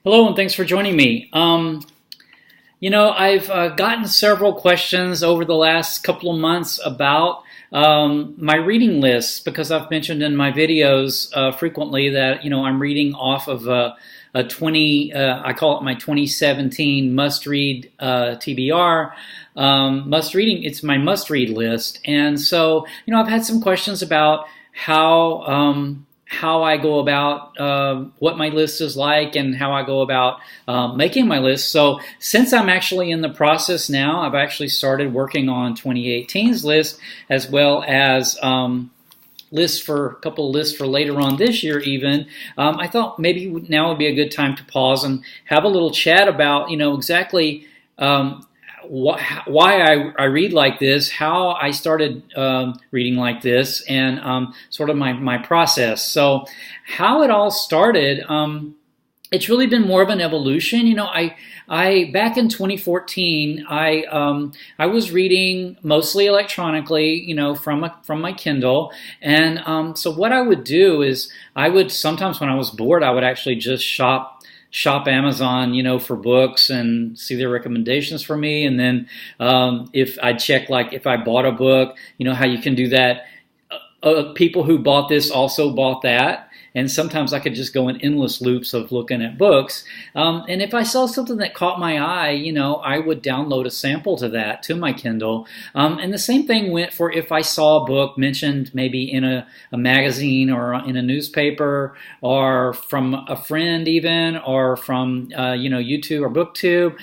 Hello, and thanks for joining me. I've gotten several questions over the last couple of months about my reading lists because I've mentioned in my videos frequently that I'm reading off of a 20. I call it my 2017 must read TBR. Must reading. It's my must read list, and so I've had some questions about how I go about what my list is like and how I go about making my list. So since I'm actually in the process now, I've actually started working on 2018's list as well as a couple of lists for later on this year even. I thought maybe now would be a good time to pause and have a little chat about exactly why I read like this, how I started reading like this, and sort of my process. So how it all started, it's really been more of an evolution. I back in 2014, I was reading mostly electronically, from my Kindle, and so what I would do is I would sometimes when I was bored, I would actually just shop Amazon, for books and see their recommendations for me. And then if I check, like if I bought a book, how you can do that. People who bought this also bought that. And sometimes I could just go in endless loops of looking at books. And if I saw something that caught my eye, I would download a sample to my Kindle. And the same thing went for if I saw a book mentioned maybe in a magazine or in a newspaper or from a friend even, or from, YouTube or BookTube.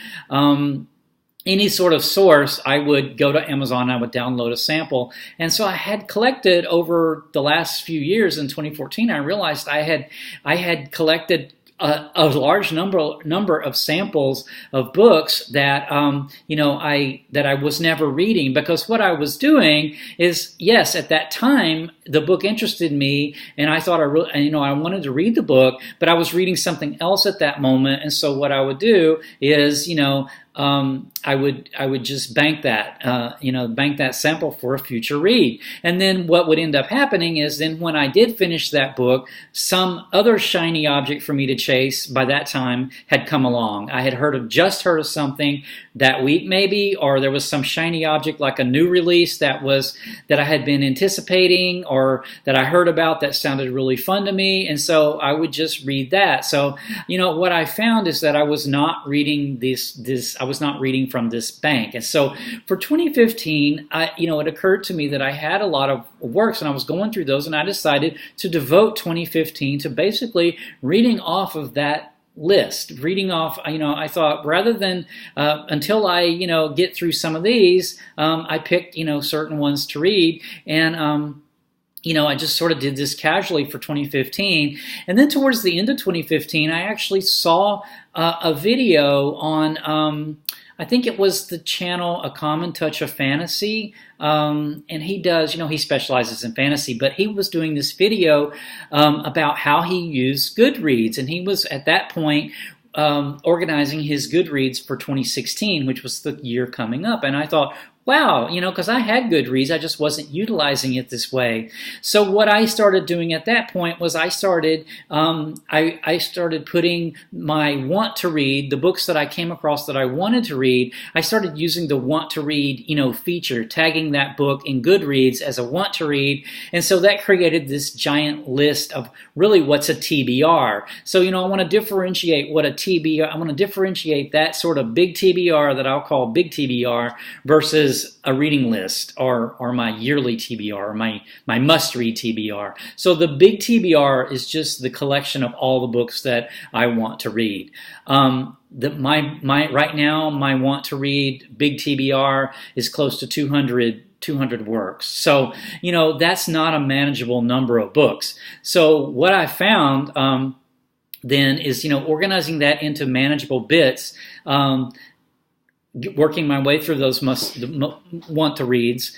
Any sort of source, I would go to Amazon, I would download a sample. And so I had collected over the last few years. In 2014, I realized I had collected a large number of samples of books that I was never reading, because what I was doing is, yes, at that time the book interested me and I thought I wanted to read the book, but I was reading something else at that moment. And so what I would do is I would just bank that sample for a future read. And then what would end up happening is then when I did finish that book, some other shiny object for me to chase by that time had come along. I had just heard of something that week maybe, or there was some shiny object like a new release that I had been anticipating or that I heard about that sounded really fun to me. And so I would just read that. So, what I found is that I was not reading I was not reading from this bank. And so for 2015, it occurred to me that I had a lot of works and I was going through those, and I decided to devote 2015 to basically reading off of that list, reading off, I thought rather than, until I, get through some of these, I picked, certain ones to read. And, I just sort of did this casually for 2015. And then towards the end of 2015, I actually saw a video on, I think it was the channel A Common Touch of Fantasy. And he does, he specializes in fantasy, but he was doing this video about how he used Goodreads. And he was at that point organizing his Goodreads for 2016, which was the year coming up. And I thought, wow, because I had Goodreads, I just wasn't utilizing it this way. So what I started doing at that point was I started putting my want to read, the books that I came across that I wanted to read, I started using the want to read, feature, tagging that book in Goodreads as a want to read. And so that created this giant list of really what's a TBR. So, I want to differentiate what a TBR, I want to differentiate that sort of big TBR that I'll call big TBR versus a reading list or my yearly TBR, or my must-read TBR. So the big TBR is just the collection of all the books that I want to read. Right now, my want to read big TBR is close to 200 works. So, that's not a manageable number of books. So what I found then is, organizing that into manageable bits. working my way through those want to reads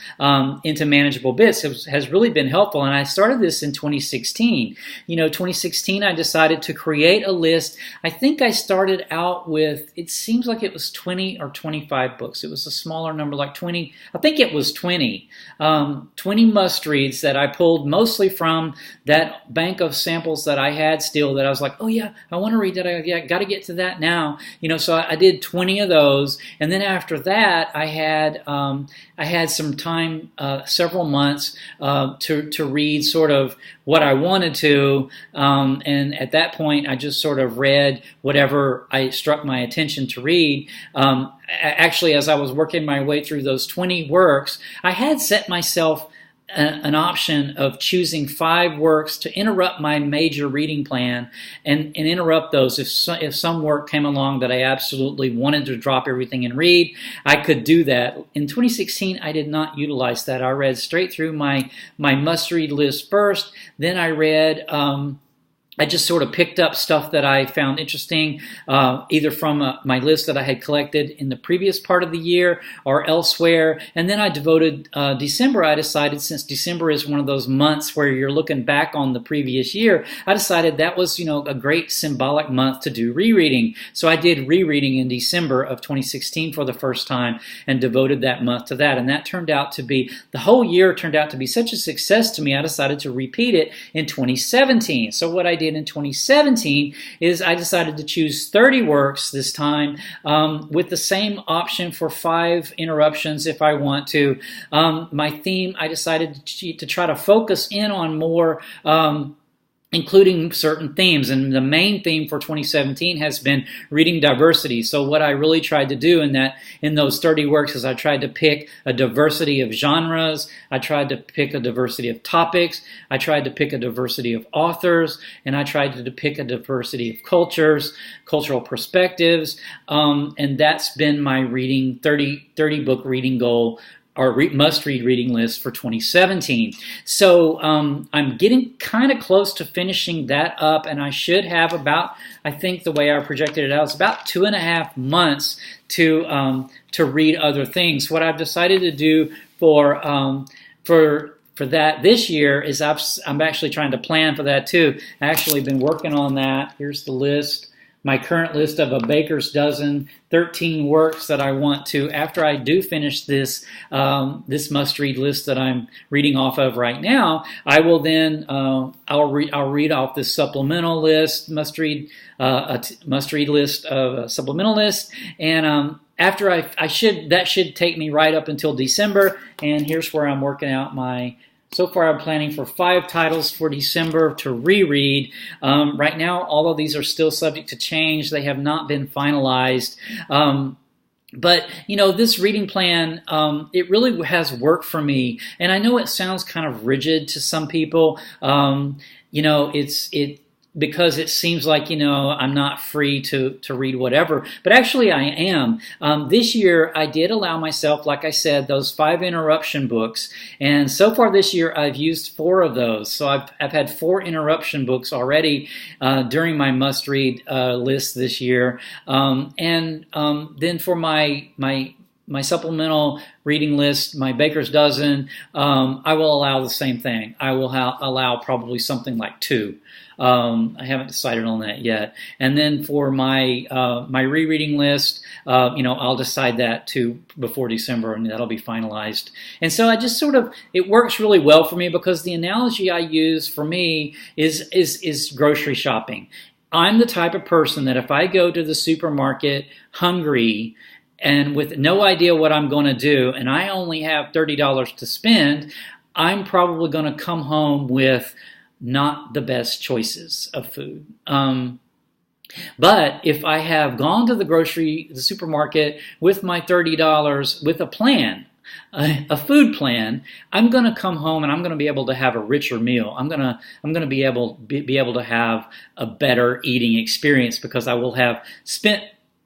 into manageable bits has really been helpful. And I started this in 2016. 2016, I decided to create a list. I think I started out with, it seems like it was 20 or 25 books. It was a smaller number, like 20. I think it was 20. 20 must reads that I pulled mostly from that bank of samples that I had still, that I was like, oh yeah, I want to read that. I got to get to that now. So I did 20 of those. And then after that, I had some time, several months, to read sort of what I wanted to, and at that point, I just sort of read whatever I struck my attention to read. Actually, as I was working my way through those 20 works, I had set myself an option of choosing 5 works to interrupt my major reading plan and interrupt those. If some work came along that I absolutely wanted to drop everything and read, I could do that. In 2016, I did not utilize that. I read straight through my must-read list first. Then I read... I just sort of picked up stuff that I found interesting, either from my list that I had collected in the previous part of the year or elsewhere. And then I devoted December. I decided, since December is one of those months where you're looking back on the previous year, I decided that was, a great symbolic month to do rereading. So I did rereading in December of 2016 for the first time and devoted that month to that. And that turned out to be, the whole year turned out to be such a success to me, I decided to repeat it in 2017. So what I did in 2017 is I decided to choose 30 works this time, with the same option for 5 interruptions if I want to. My theme, I decided to try to focus in on more, including certain themes. And the main theme for 2017 has been reading diversity. So what I really tried to do in those 30 works is I tried to pick a diversity of genres, I tried to pick a diversity of topics, I tried to pick a diversity of authors, and I tried to pick a diversity of cultures, cultural perspectives, and that's been my 30 book reading goal, our must-read reading list for 2017. So I'm getting kind of close to finishing that up, and I should have about, I think the way I projected it out, is about 2.5 months to read other things. What I've decided to do for that this year is I'm actually trying to plan for that too. I actually been working on that. Here's the list. My current list of a baker's dozen, 13 works that I want to, after I do finish this this must-read list that I'm reading off of right now, I will then, I'll read off this supplemental list, must-read list of a supplemental list, and after that should take me right up until December, and here's where I'm working out so far I'm planning for 5 titles for December to reread. Right now, all of these are still subject to change. They have not been finalized. But, this reading plan, it really has worked for me. And I know it sounds kind of rigid to some people. Because it seems like, I'm not free to read whatever. But actually I am. This year I did allow myself, like I said, those 5 interruption books. And so far this year I've used 4 of those. So I've had 4 interruption books already during my must-read list this year. And then for my supplemental reading list, my baker's dozen, I will allow the same thing. I will allow probably something like 2. I haven't decided on that yet. And then for my rereading list, I'll decide that too before December, and that'll be finalized. And so I just it works really well for me, because the analogy I use for me is grocery shopping. I'm the type of person that if I go to the supermarket hungry and with no idea what I'm going to do, and I only have $30 to spend, I'm probably going to come home with not the best choices of food. But if I have gone to the supermarket with my $30 with a plan, a food plan, I'm going to come home and I'm going to be able to have a richer meal. I'm going to be able to have a better eating experience, because I will have spent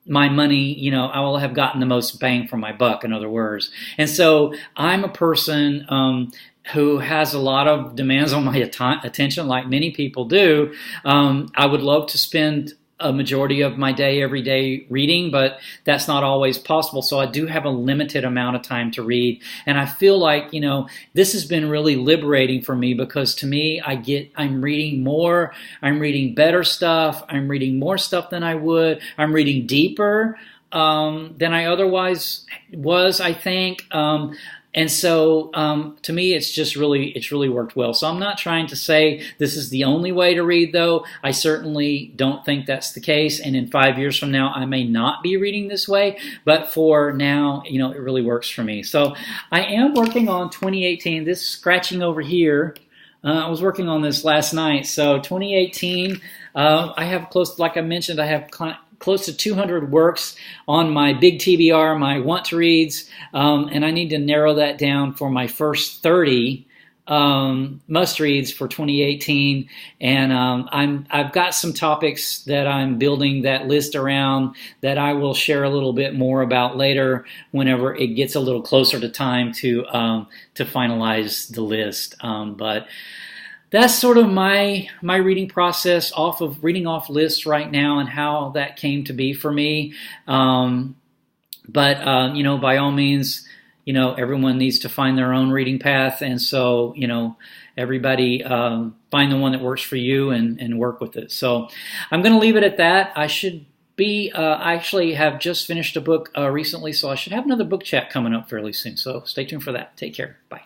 my money, I will have gotten the most bang for my buck, in other words. And so I'm a person who has a lot of demands on my attention, like many people do. I would love to spend a majority of my day every day reading, but that's not always possible. So I do have a limited amount of time to read. And I feel like, this has been really liberating for me, because to me, I'm reading more, I'm reading better stuff, I'm reading more stuff than I would, I'm reading deeper than I otherwise was, I think. And so to me, it's really worked well. So I'm not trying to say this is the only way to read, though. I certainly don't think that's the case. And in 5 years from now, I may not be reading this way. But for now, it really works for me. So I am working on 2018. This scratching over here, I was working on this last night. So 2018, I have like I mentioned, I have close to 200 works on my big TBR, my want to reads, and I need to narrow that down for my first 30 must reads for 2018. And I've got some topics that I'm building that list around that I will share a little bit more about later whenever it gets a little closer to time to finalize the list. But that's sort of my reading process reading off lists right now, and how that came to be for me. But by all means, everyone needs to find their own reading path, and so everybody find the one that works for you and work with it. So I'm going to leave it at that. I actually have just finished a book recently, so I should have another book chat coming up fairly soon. So stay tuned for that. Take care. Bye.